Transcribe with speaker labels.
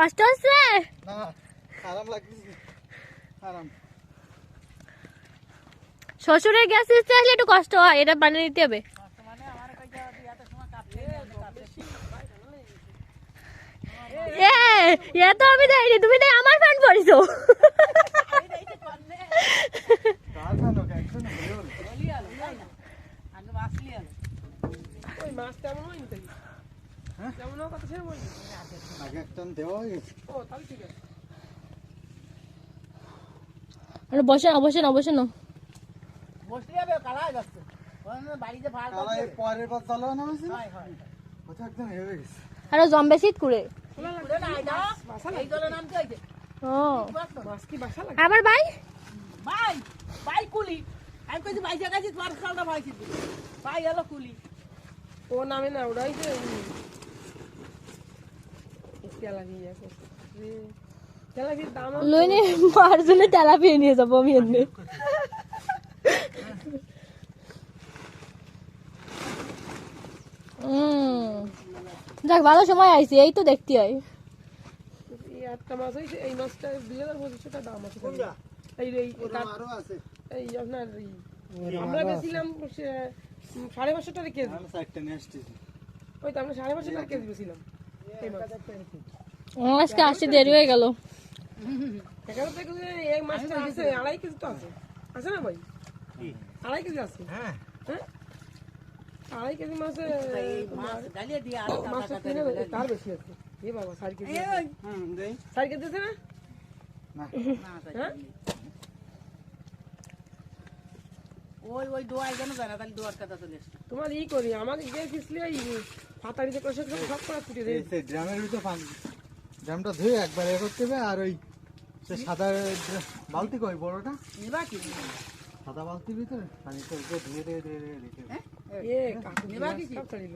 Speaker 1: কষ্ট হচ্ছে
Speaker 2: না আরাম লাগতেছে আরাম
Speaker 1: শ্বশুরের গ্যাস দিতে আসলে একটু কষ্ট হয়, এটা বানিয়ে নিতে হবে। এ তো আমি দেয়নি, তুমি তাই আমার ফ্যান পড়িছো।
Speaker 2: কার খানো একজন হলো
Speaker 3: ওই মাছ তেমন হয়নি তাই
Speaker 2: হ্যাঁ
Speaker 3: তেমন হওয়ার কথা ছিল বলি
Speaker 2: আগে একটা দেওয়া হয়ে গেছে
Speaker 3: ও তাহলে ঠিক আছে
Speaker 1: আরে বসে না বসে না বসে না।
Speaker 4: বসতে যাবে কালাই যাচ্ছে বাড়িতে ভাড়া
Speaker 2: কালা এই পরের বার চালানো না হয়েছিল ওটা একদম হয়ে গেছে
Speaker 1: আরে জম্বে শীত করে।
Speaker 4: এই দলের নাম কি হয়েছে
Speaker 1: ও
Speaker 3: মাছ কি বাসা লাগে
Speaker 1: আবার ভাই
Speaker 4: ভাই ভাই কুলি আমি কইছি ভাই জায়গায় তোমার খালটা ভাই ছিল ভাই এলো কুলি
Speaker 3: ও নামে না ওটাই যে তেলাপি আছে তেলাপির দাম
Speaker 1: লইনে মার জন্য তেলাপিয়া নিয়ে যাবো আমি এমনি। যাক ভালো সময় আইছি, এই তো দেখতে হয়।
Speaker 3: এই একটা মাছ হয়েছে এই মাছটা 2500 টাকা দাম আছে এই
Speaker 2: আরো আছে
Speaker 3: এই আপনার আমরা বেছিলাম 550 টাকা কেজি
Speaker 2: আমি সাইডটা নিয়ে আসতেছি
Speaker 3: ওই তো আমরা 550 টাকা কেজি বেছিলাম এই মাছ
Speaker 1: আজকে আসতে দেরি হয়ে গেল।
Speaker 3: এখানে থেকে যে এক মাছটা আছে 2.5 কেজি তো আছে আছে না ভাই 2.5 কেজি আছে
Speaker 2: হ্যাঁ
Speaker 3: হ্যাঁ 2.5 কেজি মাছে
Speaker 4: মাছ ডালিয়ে দিয়ে আরো
Speaker 3: মাছটা কিনে তার বেশি আছে এ বাবা 4 কেজি
Speaker 2: দেই
Speaker 3: 4 কেজি আছে না
Speaker 2: না
Speaker 3: হ্যাঁ
Speaker 4: ওই ওই দোয়াই জানো জানা তাহলে দোয়ার কথা চলে এসছে
Speaker 3: তোমার ই করি আমাকে গিয়ে ফিসলে এই পাতাড়িতে কষে সব করা ছুটে দেয়
Speaker 2: এই ড্রামের ভিতর পানি ড্রামটা ধুয়ে একবার এ করতে হবে আর ওই সে সাদা বালতি কই বড়টা
Speaker 4: নিবা কি
Speaker 2: সাদা বালতির ভিতরে পানিটা ধুয়ে দিয়ে রেখে
Speaker 4: হ্যাঁ
Speaker 3: এ কাকু
Speaker 4: নিবা কি
Speaker 3: সব ছাড়িল